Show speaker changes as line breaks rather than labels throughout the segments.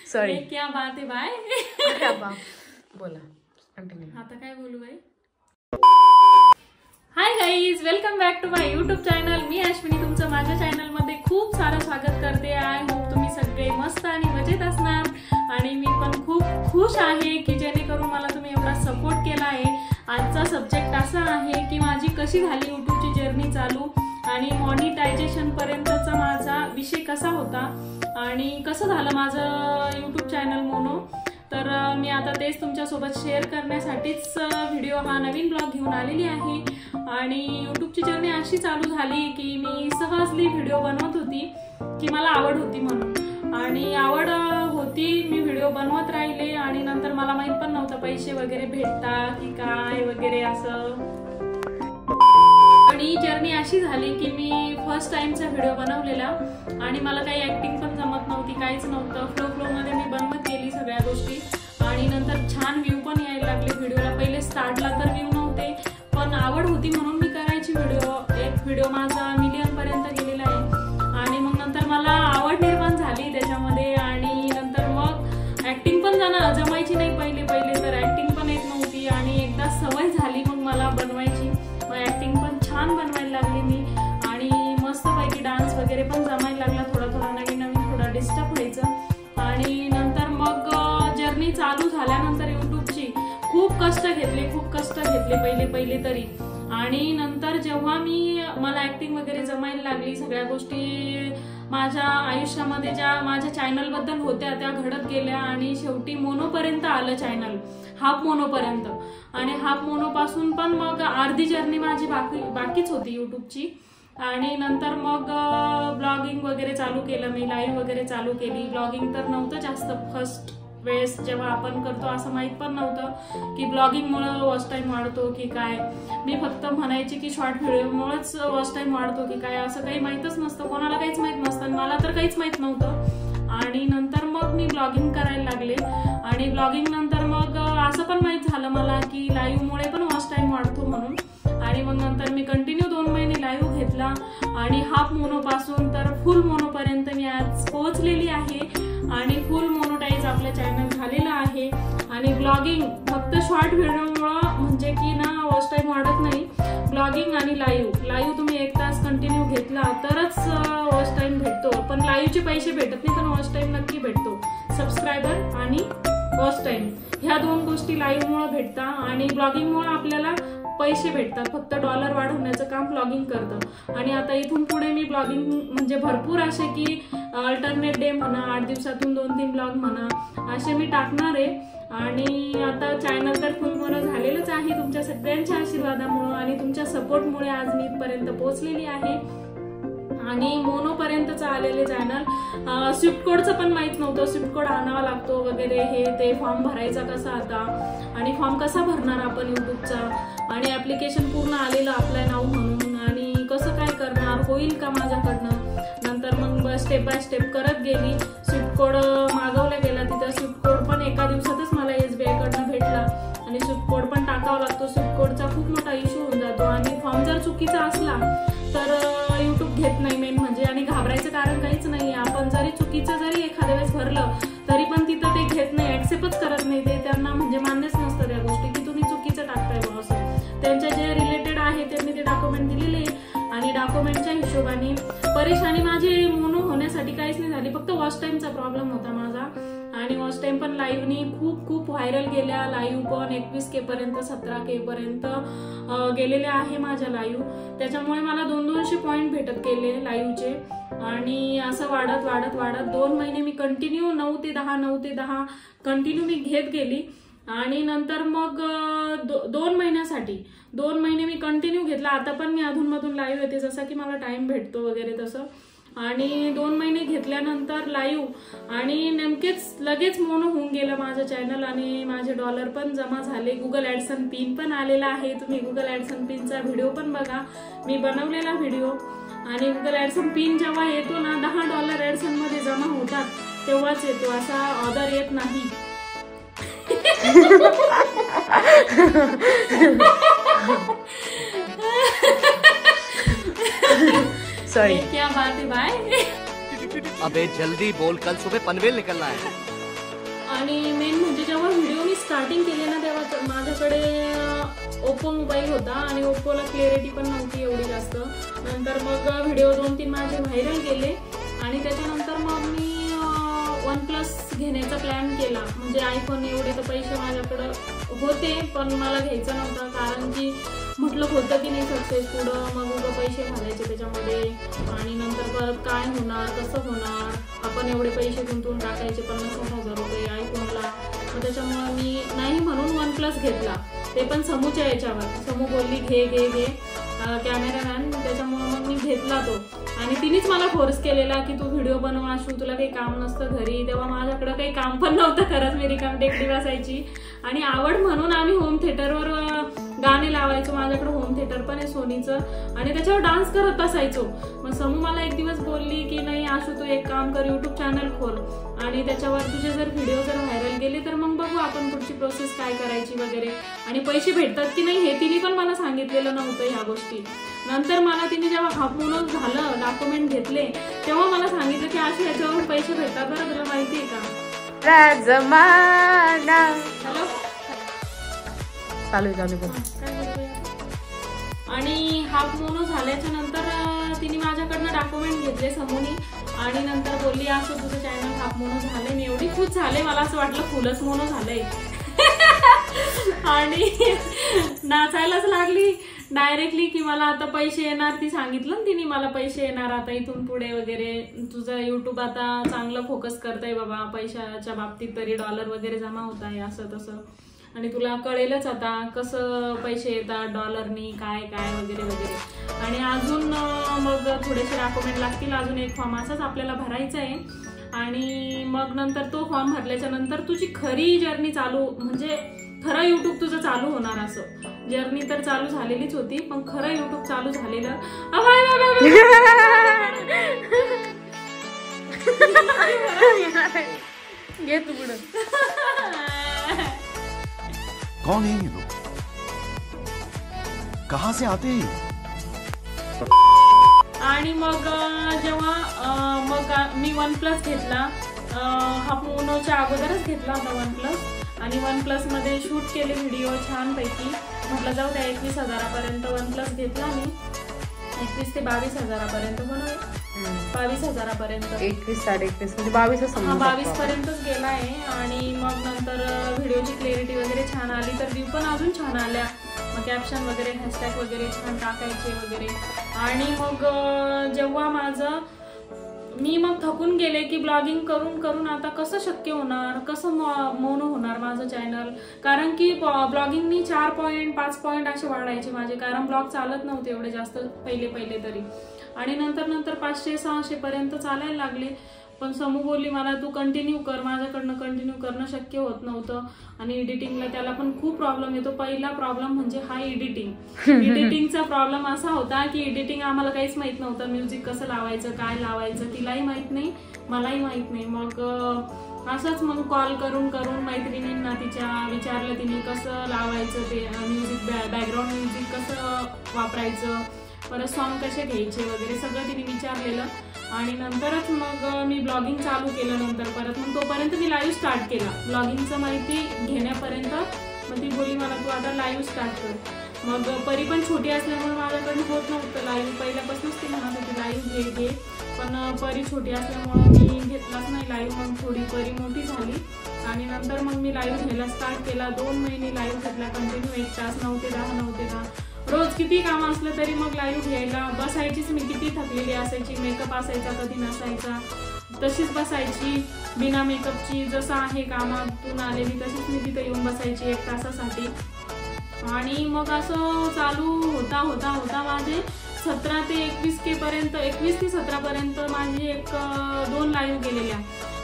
Sorry
क्या बात है बाय.
बोला कंटिन्यू.
आता काय बोलू बाई. Hi guys, welcome back to my YouTube channel. मी अश्विनी तुमचं माझ्या चॅनल मध्ये खूप सारं स्वागत करते. आय होप तुम्ही सगळे मस्त आणि मजेत असणार. आणि मी पण खूप खुश आहे की जेणेकरून मला तुम्ही एवढा सपोर्ट केला आहे. आजचा सब्जेक्ट असा आहे की माझी कशी झाली युट्यूबची जर्नी चालू आणि मॉनिटायझेशन पर्यंतचा माझा विषय कसा होता आणि कसं झालं माझं युट्यूब चॅनल मोनो. तर मी आता तेच तुमच्यासोबत शेअर करण्यासाठीच व्हिडिओ हा नवीन ब्लॉग घेऊन आलेली आहे. आणि यूट्यूबची जर्नी अशी चालू झाली की मी सहजली व्हिडिओ बनवत होती की मला आवड होती म्हणून. आणि आवड होती, मी व्हिडिओ बनवत राहिले आणि नंतर मला माहित पण नव्हतं पैसे वगैरे भेटता की काय वगैरे असं. आणि जर्नी अशी झाली की मी फर्स्ट टाइमचा व्हिडिओ बनवलेला आणि मला काही ऍक्टिंग पण जमत नव्हती, काहीच नव्हतं. फ्लो मध्ये मी बनवत गेली सगळ्या गोष्टी आणि नंतर छान व्ह्यू पण यायला लागले व्हिडिओला. पहिले स्टार्टला तर व्ह्यू नव्हते पण आवड होती म्हणून मी करायची व्हिडिओ. एक व्हिडिओ माझा मिलियन पर्यंत गेलेला आहे. आणि मग नंतर मला आवड निर्माण झाली त्याच्यामध्ये. आणि नंतर मग ऍक्टिंग पण जमायची नाही. पहिले तर ऍक्टिंग पण येत नव्हती आणि एकदा सवय झाली मग मला बनवायची. मग ऍक्टिंग पण छान बनवायला लागली मी आणि मस्तपैकी डान्स वगैरे पण जमायला लागला. थोडा नवीन थोडा डिस्टर्ब व्हायचं. आणि नंतर मग जर्नी चालू झाल्यानंतर युट्यूबची खूप कष्ट घेतले पहिले तरी. आणि नंतर जेव्हा मला ऍक्टिंग वगैरे जमायला लागली, सगळ्या गोष्टी माझ्या आयुष्यामध्ये ज्या माझ्या चॅनल बद्दल होत्या त्या घडत गेल्या आणि शेवटी मोनोपर्यंत आलं चॅनल, हाफ मोनोपर्यंत. आणि हाफ मोनो पासून पण मग अर्धी जर्नी माझी बाकीच होती युट्यूबची. आणि नंतर मग ब्लॉगिंग वगैरे चालू केलं मी, लाईव्ह वगैरे चालू केली. ब्लॉगिंग तर नव्हतं जास्त फर्स्ट वेळेस जेव्हा आपण करतो असं माहित पण नव्हतं की ब्लॉगिंगमुळे वॉच टाइम वाढतो की काय. मी फक्त म्हणायची की शॉर्ट व्हिडिओमुळेच वॉच टाइम वाढतो की काय, असं काही माहितच नसतं, कोणाला काहीच माहित नसतं. मला तर काहीच माहित नव्हतं. आणि नंतर मग मी ब्लॉगिंग करायला लागले आणि ब्लॉगिंग नंतर मग असं पण माहित झालं मला की लाईव्हमुळे पण वॉच टाइम वाढतो म्हणून. आणि मग नंतर मी कंटिन्यू 2 महिने लाईव्ह घेतला आणि हाफ मोनो पासून तर फुल मोनो पर्यंत मी आज पोहोचलेली आहे. आणि फुल मोनोटाईज आपलं चॅनल झालेलं आहे. आणि ब्लॉगिंग फक्त शॉर्ट व्हिडिओमुळं म्हणजे की ना वॉच टाइम वाढत नाही. ब्लॉगिंग आणि लाईव्ह तुम्ही 1 तास कंटिन्यू घेतला तरच वॉच टाइम भेटतो. पण लाईव्हचे पैसे भेटत नाही पण वॉच टाइम नक्की भेटतो. सबस्क्रायबर आणि वॉच टाइम ह्या 2 गोष्टी लाईव्हमुळे भेटतात. आणि ब्लॉगिंगमुळे आपल्याला पैसे भेटतात. फक्त डॉलर वाढवण्याचं काम ब्लॉगिंग करतं. आणि आता इथून पुढे मी ब्लॉगिंग म्हणजे भरपूर असे की अल्टरनेट डे म्हणा, 8 दिवसातून 2-3 ब्लॉग म्हणा असे मी टाकणार आहे. आणि आता चॅनल तर फुल मोनो झालेलंच आहे तुमच्या सगळ्यांच्या आशीर्वादामुळे आणि तुमच्या सपोर्टमुळे आज मी इथपर्यंत पोहोचलेली आहे. आणि मोनो पर्यंतच आलेले चॅनल. स्विफ्ट कोडचं पण माहित नव्हतं, स्विफ्ट कोड आणावा लागतो वगैरे हे ते. फॉर्म भरायचा कसा आता आणि फॉर्म कसा भरणार आपण युट्यूबचा. आणि ऍप्लिकेशन पूर्ण आलेलं आपलं नाव म्हणून. आणि कसं काय करणार, होईल का माझ्याकडनं. नंतर मग स्टेप बाय स्टेप करत गेली. स्विफ्ट कोड मागवला गेला तिथं. स्विफ्ट कोड पण एका दिवसातच मला SBI कडनं भेटला. आणि स्विफ्ट कोड पण टाकावा लागतो. स्विफ्ट कोडचा खूप मोठा इश्यू होऊन जातो. आणि फॉर्म जर चुकीचा असला तर युट्यूब घेत नाही मेन म्हणजे. आणि घाबरायचं कारण काहीच नाही. आपण जरी चुकीचं जरी एखाद्या वेळेस भरलं तरी पण तिथं ते घेत नाही, ऍक्सेप्टच करत नाही. ते त्यांना म्हणजे मान्यच नसतं त्या गोष्टी की तुम्ही चुकीचं टाकताय बा असं. त्यांच्या जे रिलेटेड आहे त्यांनी ते डॉक्युमेंट दिलेले आणि डॉक्युमेंटच्या हिशोबाने परेशानी माझी मोनो होण्यासाठी काहीच नाही झाली. फक्त वॉच टाइमचा प्रॉब्लेम होता माझा. आणि वॉच टाइम पण लाईव्हनी खूप व्हायरल गेल्या. लाईव्ह पण 21K पर्यंत 17K पर्यंत गेलेले आहे माझ्या लाईव्ह. त्याच्यामुळे मला 200 पॉईंट भेटत गेले लाईव्हचे. आणि असं वाढत 2 महिने मी कंटिन्यू 9 ते 10 कंटिन्यू मी घेत गेली. आणि नंतर मग 2 महिने मी कंटिन्यू घेतला. आता पण मी अधूनमधून लाईव्ह येते जसं की मला टाइम भेटतो वगैरे तसं. आणि 2 महिने घेतल्यानंतर लाईव्ह आणि लगेच मोनो होऊन गेलं माझं चॅनल. आणि माझे डॉलर पण जमा झाले. गुगल ऍडसन पिन पण आलेला आहे. तुम्ही गुगल ऍडसन पिनचा व्हिडिओ पण बघा, मी बनवलेला व्हिडिओ. आणि गुगल ऍडसन पिन जेव्हा येतो ना $10 ऍडसन मध्ये जमा होतात तेव्हाच येतो, असा ऑर्डर येत नाही.
सॉरी.
क्या बात आहे बाय.
अबे जल्दी बोल, कल सुबह पनवेल निकलना है.
आणि मेन म्हणजे जेव्हा व्हिडिओ मी स्टार्टिंग केले ना तेव्हा माझ्याकडे ओप्पो मोबाईल होता आणि ओप्पोला क्लिअरिटी पण नव्हती एवढी जास्त. नंतर मग व्हिडिओ 2-3 माझे व्हायरल गेले आणि त्याच्यानंतर मग मी OnePlus घेण्याचा प्लॅन केला. म्हणजे आयफोन एवढे तर पैसे माझ्याकडं होते पण मला घ्यायचं नव्हतं, कारण की म्हटलं होतं की नाही सक्सेस पुढं मग उगा पैसे घालायचे त्याच्यामध्ये आणि नंतर परत काय होणार कसं होणार, आपण एवढे पैसे गुंतवून टाकायचे 50,000 रुपये आयफोनला. मग त्याच्यामुळं मी नाही म्हणून OnePlus घेतला, ते पण समूच्या याच्यावर. समू बोलली घे घे घे कॅमेरामॅन, त्याच्यामुळं मग मी घेतला तो. आणि तिनेच मला फोर्स केलेला की तू व्हिडिओ बनव आशू, तुला काही काम नसतं घरी. तेव्हा माझ्याकडं काही काम पण नव्हतं, खरंच मी रिकाम टेकडी बसायची. आणि आवड म्हणून आम्ही होम थिएटरवर गाणे लावायचो. माझ्याकडे होम थिएटर पण आहे सोनीचं आणि त्याच्यावर डान्स करत बसायचो. मग समू मला एक दिवस बोलली की नाही आशू तू एक काम कर, युट्यूब चॅनल खोल आणि त्याच्यावर तुझे जर व्हिडिओ जर व्हायरल गेले तर मग बघू आपण पुढची प्रोसेस काय करायची वगैरे, आणि पैसे भेटतात की नाही हे तिने पण मला सांगितलेलं नव्हतं ह्या गोष्टी. नंतर मला तिने जेव्हा हाफ मोनो झालं, डॉक्युमेंट घेतले, तेव्हा मला सांगितलं की अशी याच्यावरून पैसे भेटतात बरं, तुला माहिती आहे का.
राजमाना.
हॅलो
चालू
आणि हाफ मोनो झाल्याच्या नंतर तिने माझ्याकडनं डॉक्युमेंट घेतले समूनी आणि नंतर बोलली असं तुझं चॅनल हाफ मोनो झाले. मी एवढी खुश झाले, मला असं वाटलं फुलच मोनो झालंय. आणि नाचायलाच लागली डायरेक्टली की मला आता पैसे येणार. ती सांगितलं ना तिने मला पैसे येणार आता इथून पुढे वगैरे, तुझं युट्यूब आता चांगलं फोकस करताय बाबा, पैशाच्या बाबतीत तरी डॉलर वगैरे जमा होत आहे असं तसं, आणि तुला कळेलच आता कसं पैसे येतात डॉलरनी काय काय वगैरे वगैरे. आणि अजून मग थोडेसे डॉक्युमेंट लागतील, अजून एक फॉर्म असाच आपल्याला भरायचा आहे. आणि मग नंतर तो फॉर्म भरल्याच्या नंतर तुझी खरी जर्नी चालू, म्हणजे खरं युट्यूब तुझं चालू होणार. असं जर्नी तर चालू झालेलीच होती पण खरं युट्यूब चालू झालेलं.
घे तू पुढं.
कौन है ये लोग, कहां से आते हैं.
आणि मग जेव्हा मग मी OnePlus घेतला, हाफ मोनोच्या अगोदरच घेतला होता OnePlus. आणि OnePlus मध्ये शूट केले व्हिडिओ छानपैकी. म्हटलं जाऊ द्या 21,000पर्यंत OnePlus घेतला मी, 21 ते 22,000पर्यंत बनवले. 22,000पर्यंत
21-21 म्हणजे 22
पर्यंतच गेला आहे. आणि मग नंतर व्हिडिओची क्लिअरिटी वगैरे छान आली तर व्ह्यू पण अजून छान आल्या. मग कॅप्शन वगैरे हॅशटॅग वगैरे छान टाकायचे वगैरे. आणि मग जेव्हा मी मग थकून गेले की ब्लॉगिंग करून करून आता कसं शक्य होणार, कसं मोनो होणार माझं चॅनल. कारण की ब्लॉगिंगनी 4 पॉईंट 5 पॉईंट असे वाढायचे माझे, कारण ब्लॉग चालत नव्हते एवढे जास्त पहिले तरी. आणि नंतर 500-600 पर्यंत चालायला लागले. पण समू बोलली मला तू कंटिन्यू कर, माझ्याकडनं कंटिन्यू करणं शक्य होत नव्हतं. आणि एडिटिंगला त्याला पण खूप प्रॉब्लेम येतो. पहिला प्रॉब्लेम म्हणजे हा एडिटिंग. एडिटिंगचा प्रॉब्लेम असा होता की एडिटिंग आम्हाला काहीच माहित नव्हतं, म्युझिक कसं लावायचं काय लावायचं तिलाही माहित नाही मलाही माहित नाही. मग असंच मग कॉल करून करून मैत्रिणींना तिच्या विचारलं तिने कसं लावायचं ते म्युझिक, बॅकग्राऊंड म्युझिक कसं वापरायचं, परत सॉन्ग कसे घ्यायचे वगैरे सगळं तिने विचारलेलं. आणि नंतरच मग मी ब्लॉगिंग चालू केलं. नंतर परत मग तोपर्यंत मी लाईव्ह स्टार्ट केला ब्लॉगिंगचं माहिती घेण्यापर्यंत. मग ती बोलली मला तू आता लाईव्ह स्टार्ट कर. मग परी पण छोटी असल्यामुळे माझ्याकडनं होत नव्हतं लाईव्ह, पहिल्यापासूनच ती म्हणत होती लाईव्ह घे, पण परी छोटी असल्यामुळं मी घेतलाच नाही लाईव्ह. मग थोडी परी मोठी झाली आणि नंतर मग मी लाईव्ह घ्यायला स्टार्ट केला. 2 महिने लाईव्ह घेतला कंटिन्यू, 1 तास 9 ते 10 रोज. किती काम असलं तरी मग लाईव्ह घ्यायला बसायचीच मी. किती थकलेली असायची, मेकअप असायचा कधी नसायचा, तशीच बसायची बिना मेकअपची. जसं आहे कामातून आलेली तशीच मी तिथे येऊन बसायची 1 तासासाठी. आणि मग असं चालू होता होता होता माझे 17 ते 21K पर्यंत, 21 ते 17 पर्यंत माझे 2 लाईव्ह गेलेल्या.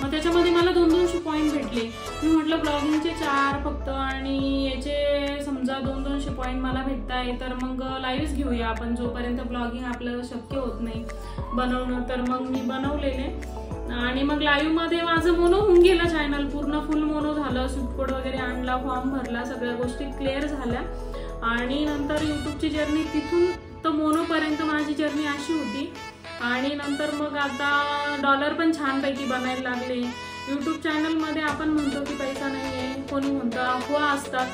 मग त्याच्यामध्ये मला 200 पॉईंट भेटले. मी म्हटलं ब्लॉगिंगचे 4 फक्त आणि याचे समजा 200 पॉईंट मला भेटताय तर मग लाईव्हच घेऊया आपण, जोपर्यंत ब्लॉगिंग आपल्याला शक्य होत नाही बनवणं. तर मग मी बनवलेले. आणि मग लाईव्ह मध्ये माझं मोनो होऊन गेलं चॅनल, पूर्ण फुल मोनो झालं. सुटकोड वगैरे आणला, फॉर्म भरला, सगळ्या गोष्टी क्लिअर झाल्या. आणि नंतर युट्यूबची जर्नी तिथून तर मोनो पर्यंत माझी जर्नी अशी होती आणि नंतर मग आता डॉलर पण छानपैकी बनायला लागले. यूट्यूब चॅनलमध्ये आपण म्हणतो की पैसा नाही आहे, कोणी म्हणतं अफवा असतात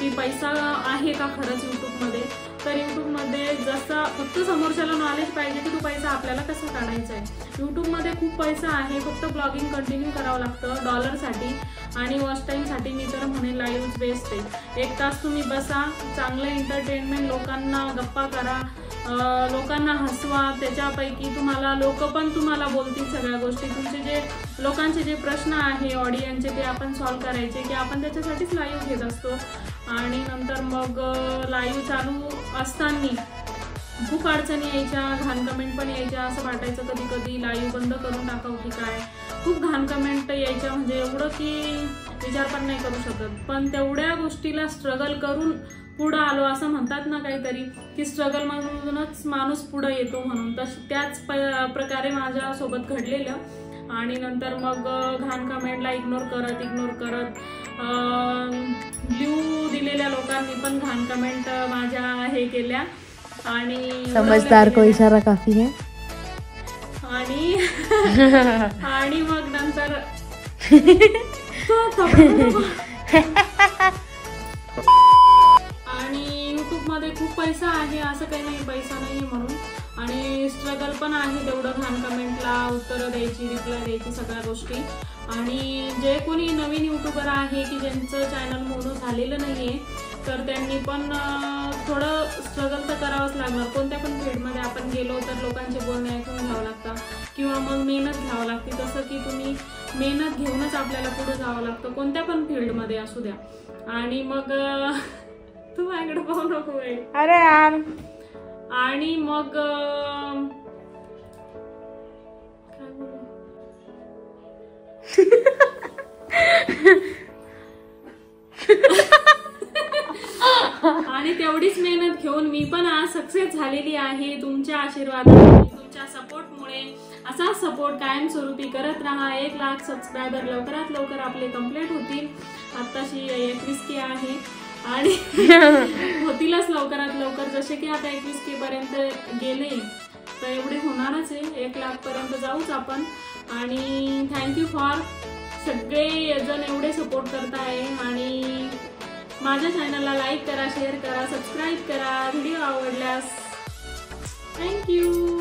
की पैसा आहे का खरंच यूट्यूबमध्ये. तर यूट्यूबमध्ये जसं फक्त समोरच्याला नॉलेज पाहिजे की तो पैसा आपल्याला कसा काढायचा आहे. यूट्यूबमध्ये खूप पैसा आहे, फक्त ब्लॉगिंग कंटिन्यू करावं लागतं डॉलरसाठी आणि वॉच टाईमसाठी. मी तर म्हणेन लाईव्ह बेस्ट आहे. 1 तास तुम्ही बसा, चांगलं एंटरटेनमेंट, लोकांना गप्पा करा, लोकांना हसवा. त्याच्यापैकी तुम्हाला लोक पण तुम्हाला बोलतील सगळ्या गोष्टी. तुमचे जे लोकांचे जे प्रश्न आहे ऑडियन्सचे ते आपण सॉल्व्ह करायचे की आपण त्याच्यासाठीच लाईव्ह घेत असतो. आणि नंतर मग लाईव्ह चालू असताना खूप अडचणी यायच्या, घाण कमेंट पण यायच्या. असं वाटायचं कधी कधी लाईव्ह बंद करून टाकावं की काय. खूप घाण कमेंट यायच्या, म्हणजे एवढं की विचार पण नाही करू शकत. पण तेवढ्या गोष्टीला स्ट्रगल करून पुढं आलो. असं म्हणतात ना काहीतरी की स्ट्रगल मधूनच माणूस पुढं येतो म्हणून. त्याच प्रकारे माझ्यासोबत घडलेलं. आणि नंतर मग घाण कमेंटला इग्नोर करत ब्ल्यू दिलेल्या लोकांनी पण घाण कमेंट माझ्या हे केल्या आणि
समझदार को इशारा काफी है.
आणि मग नंतर आणि यूट्यूबमध्ये खूप पैसा आहे, असं काही नाही पैसा नाही म्हणून. आणि स्ट्रगल पण आहे तेवढं, घाण कमेंटला उत्तरं द्यायची, रिप्लाय द्यायची, सगळ्या गोष्टी. आणि जे कोणी नवीन यूट्यूबर आहे की ज्यांचं चॅनल मोनो झालेलं नाहीये तर त्यांनी पण थोडं स्ट्रगल तर करावंच लागणार. कोणत्या पण फील्डमध्ये आपण गेलो तर लोकांचे बोलणे ऐकून घ्यावं लागतं किंवा मग मेहनत घ्यावं लागते. तसं की तुम्ही मेहनत घेऊनच आपल्याला पुढे जावं लागतं, कोणत्या पण फील्डमध्ये असू द्या. आणि मग तू माझ्याकडे पाहू नको.
अरे यार.
आणि मग काय बोलू आणि तेवढीच मेहनत घेऊन मी पण आज सक्सेस झालेली आहे तुमच्या आशीर्वादामुळे, तुमच्या सपोर्टमुळे. असा सपोर्ट कायमस्वरूपी करत राहा. 1 लाख सबस्क्रायबर लवकरात लवकर आपले कंप्लीट होतील. आत्ताशी 21K आहे आणि होतीलच लवकरात लवकर. जसे की आता 21K पर्यंत गेले तर एवढे होणारच आहे. 1 लाख पर्यंत जाऊच आपण. आणि थँक्यू फॉर सगळे जण एवढे सपोर्ट करताय. आणि माझ्या चॅनलला लाईक करा, शेअर करा, सबस्क्राईब करा. व्हिडिओ आवडल्यास थँक्यू.